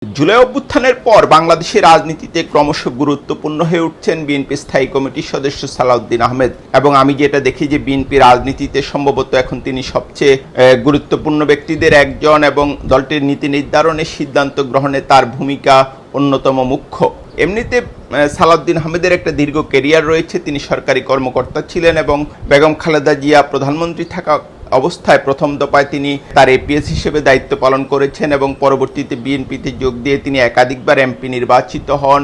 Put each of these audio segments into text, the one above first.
জুলাই অভ্যুত্থানের পর বাংলাদেশের রাজনীতিতে ক্রমশ গুরুত্বপূর্ণ হয়ে উঠছেন বিএনপি স্থায়ী কমিটির সদস্য সালাউদ্দিন আহমেদ। এবং আমি যেটা দেখি যে বিএনপি রাজনীতিতে সম্ভবত এখন তিনি সবচেয়ে গুরুত্বপূর্ণ ব্যক্তিদের একজন এবং দলটির নীতি নির্ধারণে সিদ্ধান্ত গ্রহণে তার ভূমিকা অন্যতম মুখ্য। এমনিতে সালাউদ্দিন আহমেদের একটা দীর্ঘ ক্যারিয়ার রয়েছে। তিনি সরকারি কর্মকর্তা ছিলেন এবং বেগম খালেদা জিয়া প্রধানমন্ত্রী থাকা অবস্থায় প্রথম দফায় তিনি তার এপিএস হিসেবে দায়িত্ব পালন করেছেন এবং পরবর্তীতে বিএনপিতে যোগ দিয়ে তিনি একাধিকবার এমপি নির্বাচিত হন,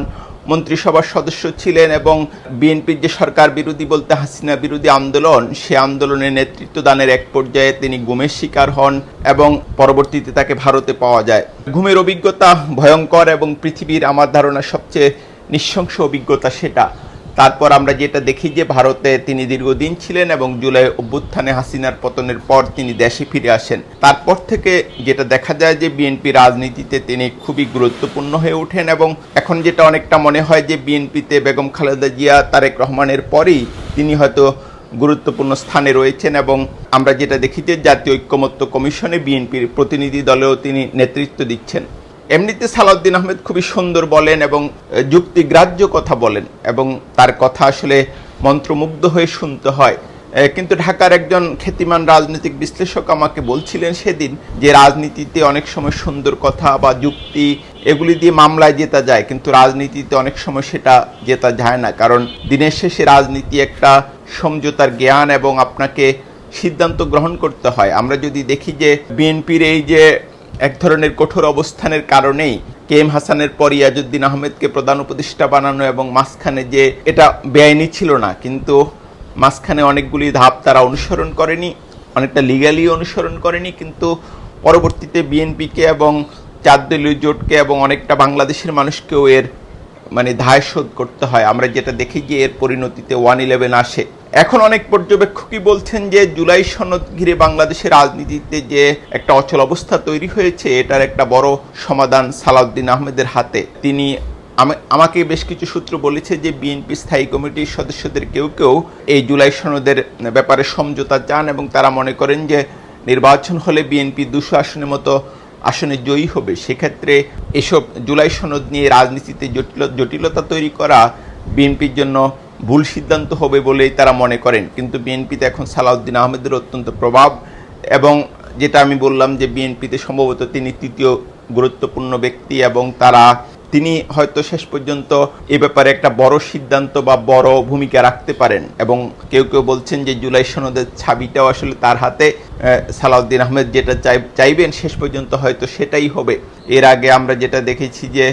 মন্ত্রিসভার সদস্য ছিলেন এবং বিএনপির যে সরকার বিরোধী বলতে হাসিনা বিরোধী আন্দোলন, সে আন্দোলনের নেতৃত্ব দানের এক পর্যায়ে তিনি গুমের শিকার হন এবং পরবর্তীতে তাকে ভারতে পাওয়া যায়। গুমের অভিজ্ঞতা ভয়ঙ্কর এবং পৃথিবীর আমার ধারণা সবচেয়ে নৃশংস অভিজ্ঞতা সেটা। তারপর আমরা যেটা দেখি যে ভারতে তিনি দীর্ঘদিন ছিলেন এবং জুলাই অভ্যুত্থানে হাসিনার পতনের পর তিনি দেশে ফিরে আসেন। তারপর থেকে যেটা দেখা যায় যে বিএনপি রাজনীতিতে তিনি খুবই গুরুত্বপূর্ণ হয়ে ওঠেন এবং এখন যেটা অনেকটা মনে হয় যে বিএনপিতে বেগম খালেদা জিয়া তারেক রহমানের পরেই তিনি হয়তো গুরুত্বপূর্ণ স্থানে রয়েছেন এবং আমরা যেটা দেখি যে জাতীয় ঐক্যমত্য কমিশনে বিএনপির প্রতিনিধি দলেও তিনি নেতৃত্ব দিচ্ছেন। এমনিতে সালাউদ্দিন আহমেদ খুবই সুন্দর বলেন এবং যুক্তিগ্রাহ্য কথা বলেন এবং তার কথা আসলে মন্ত্রমুগ্ধ হয়ে শুনতে হয়। কিন্তু ঢাকার একজন খ্যাতিমান রাজনৈতিক বিশ্লেষক আমাকে বলছিলেন সেদিন যে রাজনীতিতে অনেক সময় সুন্দর কথা বা যুক্তি এগুলি দিয়ে মামলায় জেতা যায়, কিন্তু রাজনীতিতে অনেক সময় সেটা জেতা যায় না, কারণ দিনের শেষে রাজনীতি একটা সমঝোতার জ্ঞান এবং আপনাকে সিদ্ধান্ত গ্রহণ করতে হয়। আমরা যদি দেখি যে বিএনপির এই যে এক ধরনের কঠোর অবস্থানের কারণেই কেএম হাসানের পর ইয়াজউদ্দিন আহমেদকে প্রধান উপদেষ্টা বানানো এবং মাঝখানে যে এটা বেআইনি ছিল না, কিন্তু মাঝখানে অনেকগুলি ধাপ তারা অনুসরণ করেনি, অনেকটা লিগালি অনুসরণ করেনি, কিন্তু পরবর্তীতে বিএনপিকে এবং 4 দলীয় জোটকে এবং অনেকটা বাংলাদেশের মানুষকেও এর দায় শোধ করতে হয়। আমরা যেটা দেখি যে এর পরিণতিতে 111 আসে। এখন অনেক পর্যবেক্ষকই বলছেন যে জুলাই সনদ ঘিরে বাংলাদেশের রাজনীতিতে যে একটা অচল অবস্থা তৈরি হয়েছে, এটার একটা বড় সমাধান সালাউদ্দিন আহমেদের হাতে। তিনি আমাকে বেশ কিছু সূত্র বলেছে যে বিএনপি স্থায়ী কমিটির সদস্যদের কেউ কেউ এই জুলাই সনদের ব্যাপারে সমঝোতা চান এবং তারা মনে করেন যে নির্বাচন হলে বিএনপি 200 আসনের মতো আসনে জয়ী হবে। সেক্ষেত্রে এসব জুলাই সনদ নিয়ে রাজনীতিতে জটিলতা তৈরি করা বিএনপির জন্য ভুল সিদ্ধান্ত হবে বলেই তারা মনে করেন। কিন্তু বিএনপিতে এখন সালাউদ্দিন আহমেদের অত্যন্ত প্রভাব এবং যেটা আমি বললাম যে বিএনপিতে সম্ভবত তিনি তৃতীয় গুরুত্বপূর্ণ ব্যক্তি এবং তিনি হয়তো শেষ পর্যন্ত এ ব্যাপারে একটা বড় সিদ্ধান্ত বা বড় ভূমিকা রাখতে পারেন এবং কেউ কেউ বলছেন যে জুলাই সনদের ছাবিটাও আসলে তার হাতে। সালাউদ্দিন আহমেদ যেটা চাইবেন শেষ পর্যন্ত হয়তো সেটাই হবে। এর আগে আমরা যেটা দেখেছি যে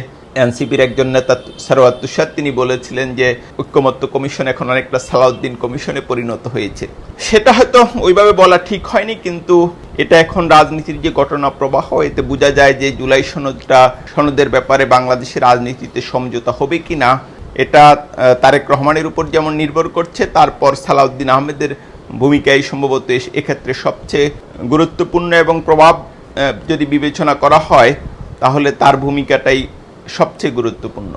এনসিপির একজন নেতা সারওয়ার তুষার তিনি বলেছিলেন যে ঐক্যমত্য কমিশন এখন অনেকটা সালাউদ্দিন কমিশনে পরিণত হয়েছে। সেটা হয়তো ওইভাবে বলা ঠিক হয়নি, কিন্তু এটা এখন রাজনীতির যে ঘটনা প্রবাহ, এতে বোঝা যায় যে জুলাই সনদের ব্যাপারে বাংলাদেশের রাজনীতিতে সমঝোতা হবে কিনা এটা তারেক রহমানের উপর যেমন নির্ভর করছে, তারপর সালাউদ্দিন আহমেদের ভূমিকাই সম্ভবত এক্ষেত্রে সবচেয়ে গুরুত্বপূর্ণ এবং প্রভাব যদি বিবেচনা করা হয় তাহলে তার ভূমিকাটাই সবচেয়ে গুরুত্বপূর্ণ।